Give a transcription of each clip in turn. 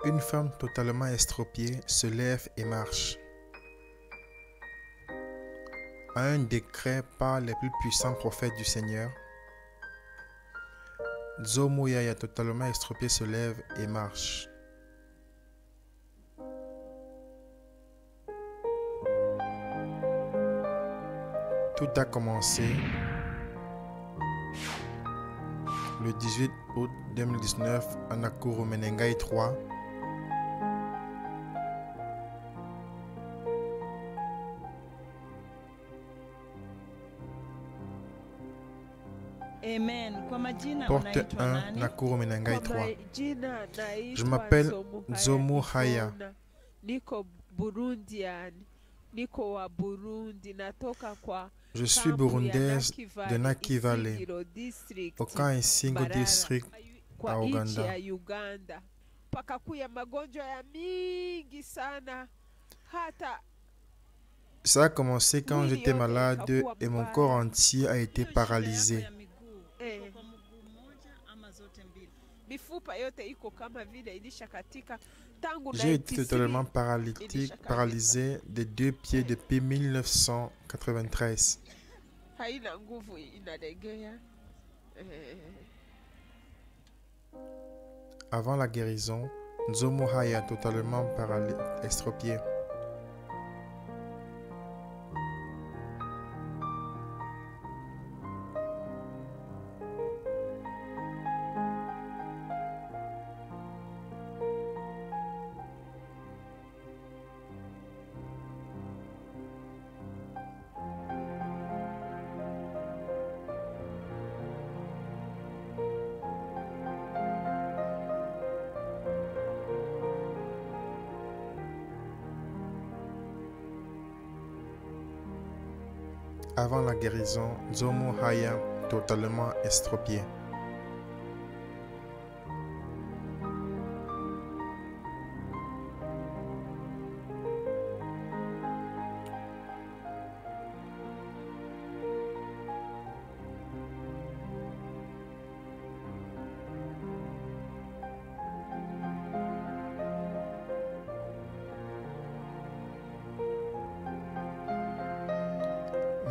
Une femme totalement estropiée se lève et marche. À un décret par les plus puissants prophètes du Seigneur, Nzomo Yaya totalement estropié se lève et marche. Tout a commencé le 18 août 2019 à Nakuru Menengai 3. Porte 1, Nakuru Menengai 3. Je m'appelle Nzomo Haya. Je suis burundaise de Naki Valley, au Kansingo District à Uganda. Ça a commencé quand j'étais malade et mon corps entier a été paralysé. J'ai été totalement paralysé des deux pieds depuis 1993. Avant la guérison, Nzomo Haya totalement estropié. Avant la guérison, Nzomo Haya totalement estropié.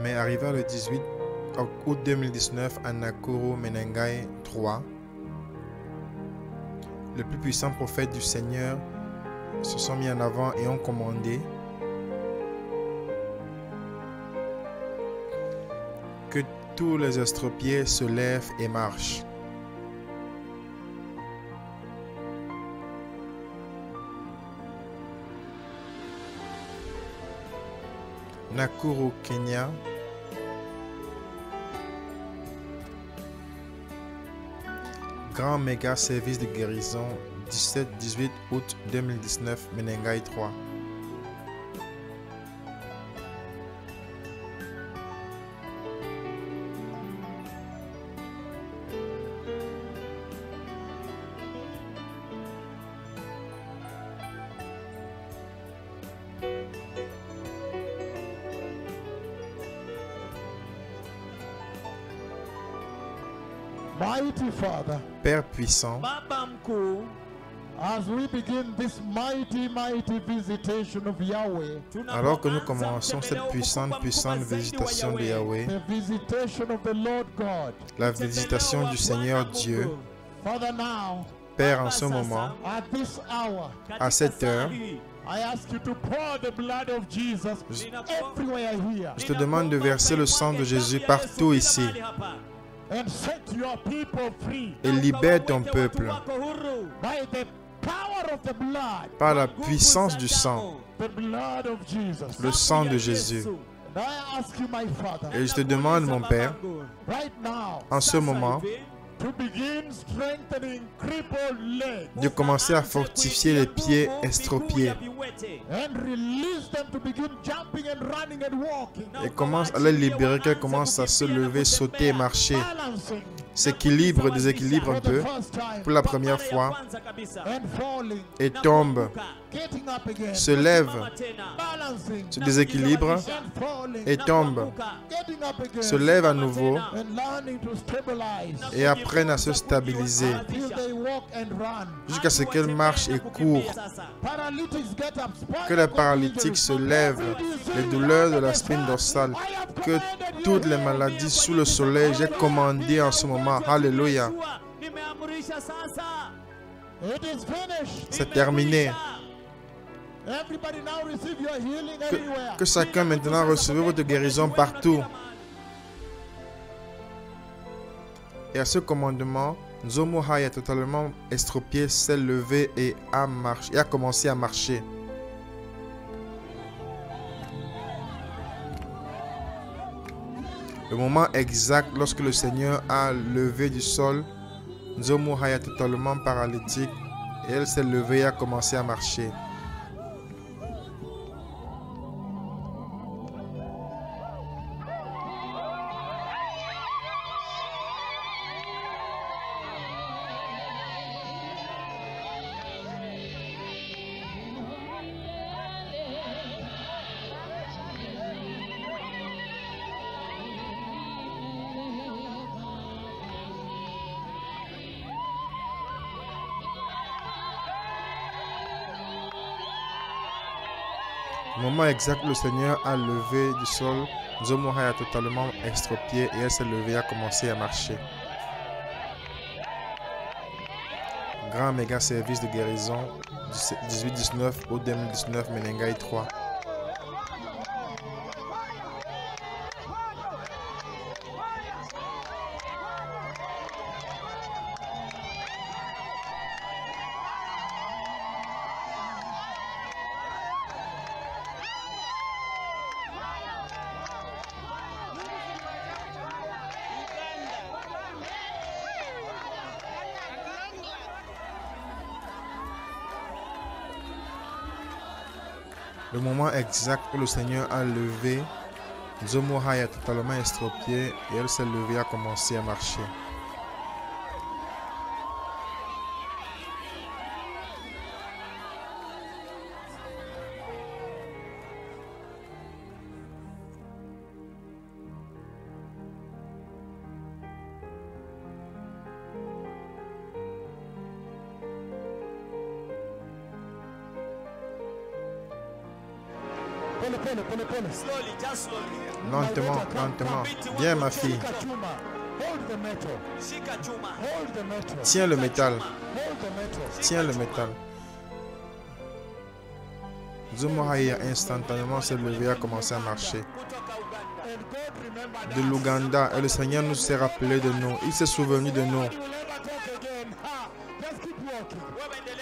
Mais arrivé le 18 août 2019 à Nakuru Menengai 3, les plus puissants prophètes du Seigneur se sont mis en avant et ont commandé que tous les estropiés se lèvent et marchent. Nakuru, Kenya. Grand méga service de guérison 17-18 août 2019 Menengai 3. Mighty Father, Père puissant, as we begin this mighty visitation of Yahweh, alors que nous commençons cette puissante visitation de Yahweh, the visitation of the Lord God, la visitation du Seigneur Dieu, Father, now, Père, en ce moment, at this hour, à cette heure, I ask you to pour the blood of Jesus everywhere here, je te demande de verser le sang de Jésus partout ici and set your people free et libère ton peuple by the power of the blood, par la puissance du sang, the blood of Jesus. le sang de Jésus. And I ask you, my Father, Et je te demande, mon Père, right now, en ce moment, to begin strengthening crippled legs de commencer à fortifier les pieds estropiés and release them to begin jumping and running and walking, et commence à les libérer, qu'elles commencent à se lever, sauter et marcher, balancing s'équilibre, déséquilibre un peu first time pour la première fois and falling, et tombe, getting up again, se lève, balancing se déséquilibre and falling, et tombe, getting up again, se lève à nouveau and learning to stabilize et apprennent à se stabiliser until they walk jusqu'à ce qu'elle marche et court. Que les paralytiques se lèvent, les douleurs de la spine dorsale, que toutes les maladies sous le soleil, j'ai commandé en ce moment. Alléluia. C'est terminé. Que chacun maintenant recevez votre guérison partout. Et à ce commandement, Nzomo Hai a totalement estropié, s'est levé et a commencé à marcher. Le moment exact lorsque le Seigneur a levé du sol, Nzomo Hai est totalement paralytique et elle s'est levée et a commencé à marcher. Au moment exact où le Seigneur a levé du sol, Nzomo Hai a totalement estropié et elle s'est levée et a commencé à marcher. Grand méga service de guérison du 18-19 au 2019 Menengai 3. Le moment exact où le Seigneur a levé, Nzomo Hai a totalement estropié et elle s'est levée et a commencé à marcher. Lentement, lentement. Viens ma fille. Tiens le métal. Tiens le métal. Nzomo Hai a instantanément s'est levé et a commencé à marcher. De l'Ouganda, et le Seigneur nous s'est rappelé de nous. Il s'est souvenu de nous.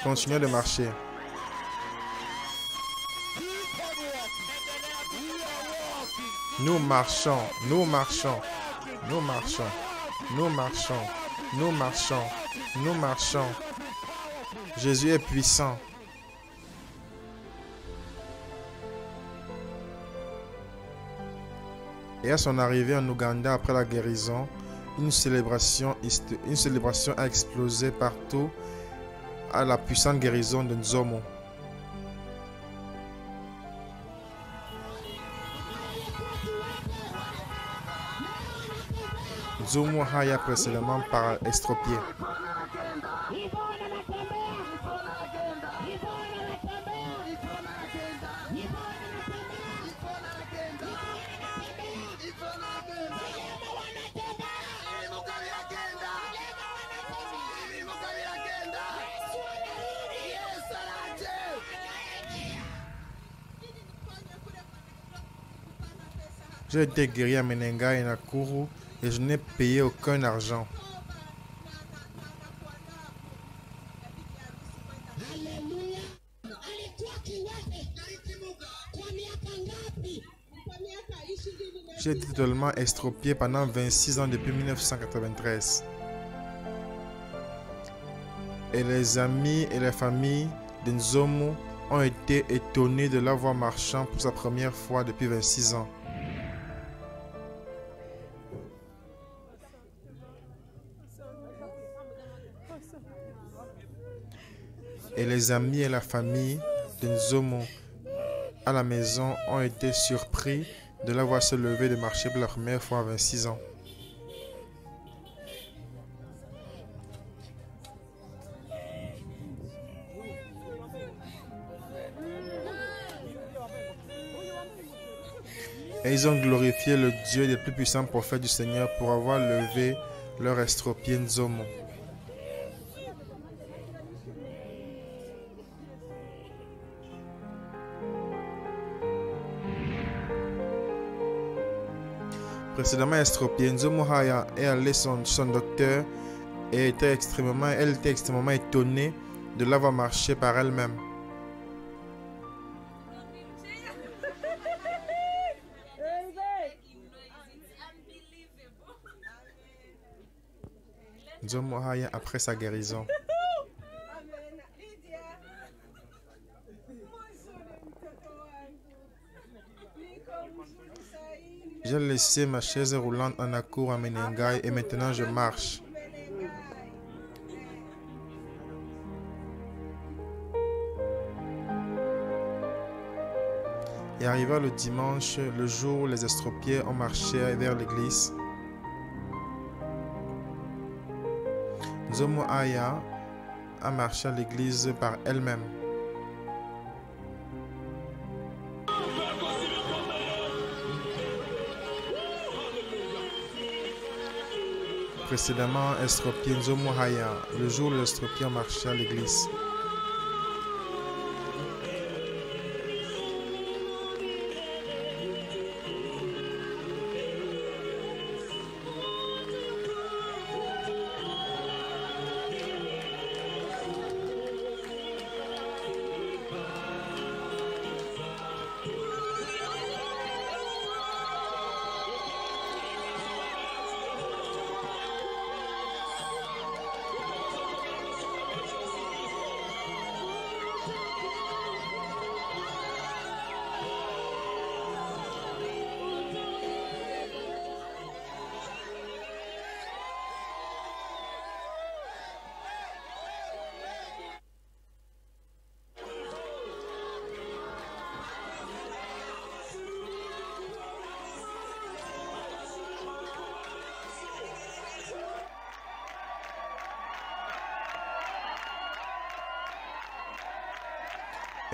Continuez de marcher. Nous marchons, nous marchons, nous marchons, nous marchons, nous marchons, nous marchons. Jésus est puissant. Et à son arrivée en Ouganda après la guérison, une célébration a explosé partout à la puissante guérison de Nzomo. Nzomo Hai a précédemment estropié. J'ai été guéri à Menengai et Nakuru et je n'ai payé aucun argent. J'ai été totalement estropié pendant 26 ans depuis 1993. Et les amis et les familles de Nzomo ont été étonnés de la voir marchant pour sa première fois depuis 26 ans. Et les amis et la famille de Nzomo à la maison ont été surpris de la voir se lever et de marcher pour la première fois à 26 ans. Et ils ont glorifié le Dieu des plus puissants prophètes du Seigneur pour avoir levé leur estropié Nzomo. Précédemment estropié, Nzomo Haya est allé son docteur et elle était extrêmement étonnée de l'avoir marché par elle-même. Nzomo Haya après sa guérison. J'ai laissé ma chaise roulante en Nakuru à Menengai et maintenant je marche. Et arriva le dimanche, le jour où les estropiés ont marché vers l'église, Nzomo Haya a marché à l'église par elle-même. Précédemment, estropié Nzomo Haya, le jour où les estropiés ont marché à l'église.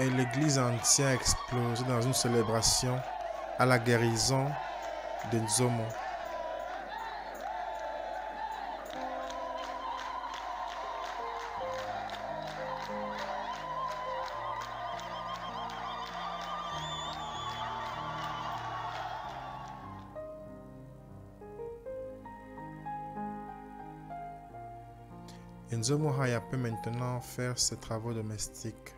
Et l'église entière a explosé dans une célébration à la guérison de Nzomo. Et Nzomo Haya peut maintenant faire ses travaux domestiques.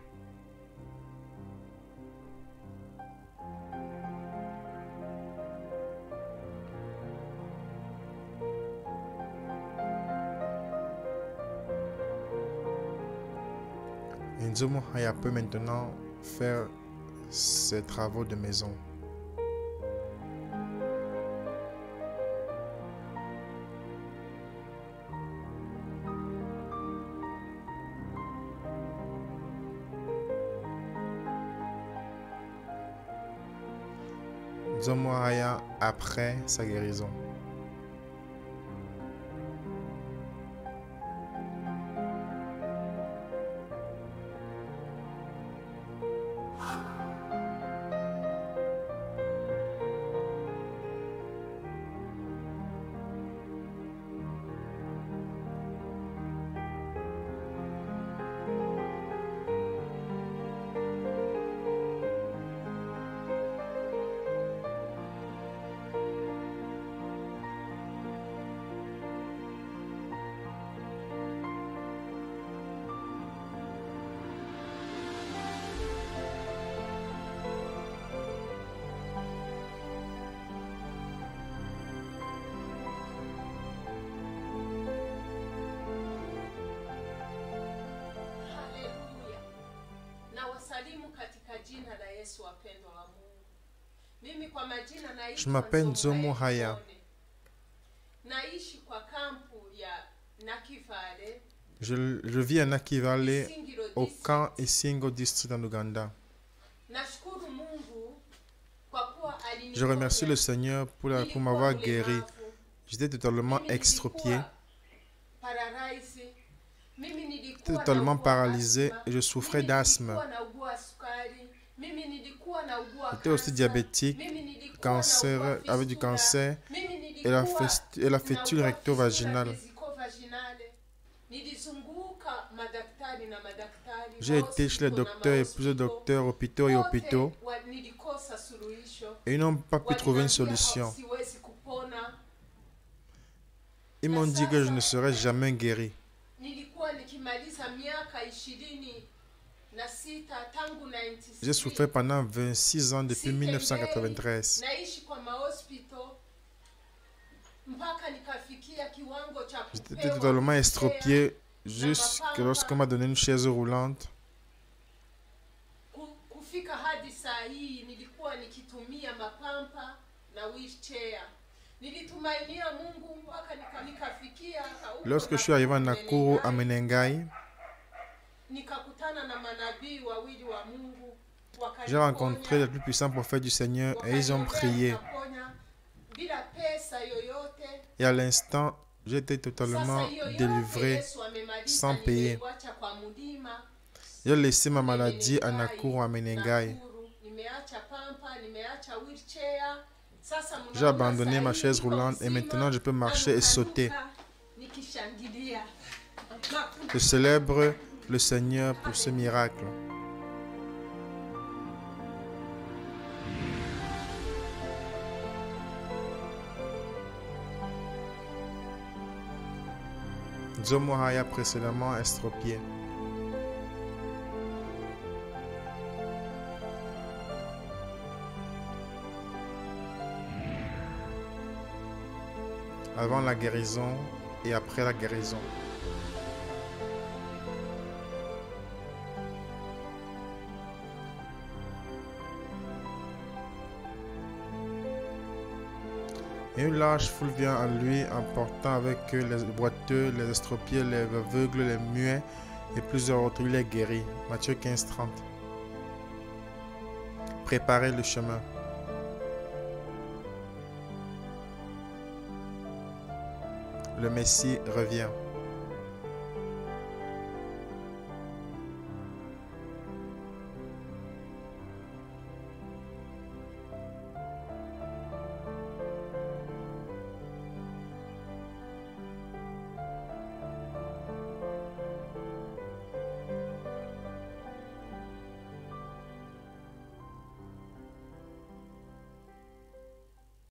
Nzomo Haya peut maintenant faire ses travaux de maison. Nzomo Haya après sa guérison. Je m'appelle Nzomo Haya. Je vis à Nakivale, au camp Isingo District en Ouganda. Je remercie le Seigneur pour m'avoir guéri. J'étais totalement extropié, totalement paralysé et je souffrais d'asthme. J'étais aussi diabétique, cancer, avec du cancer et la fétule recto-vaginale. J'ai été chez les docteurs et plusieurs docteurs, hôpitaux et hôpitaux, et ils n'ont pas pu trouver une solution. Ils m'ont dit que je ne serais jamais guéri. J'ai souffert pendant 26 ans depuis 1993. J'étais totalement estropié jusqu'à lorsqu'on m'a donné une chaise roulante. Lorsque je suis arrivé à Nakuru, à Menengai, j'ai rencontré les plus puissants prophètes du Seigneur et ils ont prié. Et à l'instant, j'étais totalement délivré sans payer. J'ai laissé ma maladie à Nakuru, à Menengai. J'ai abandonné ma chaise roulante et maintenant je peux marcher et sauter. Je célèbre le Seigneur pour ce miracle. Nzomo Haya précédemment estropié. Avant la guérison et après la guérison. Et une large foule vient à lui en portant avec eux les boiteux, les estropiés, les aveugles, les muets et plusieurs autres. Il les guérit. Matthieu 15, 30. Préparez le chemin. Le Messie revient.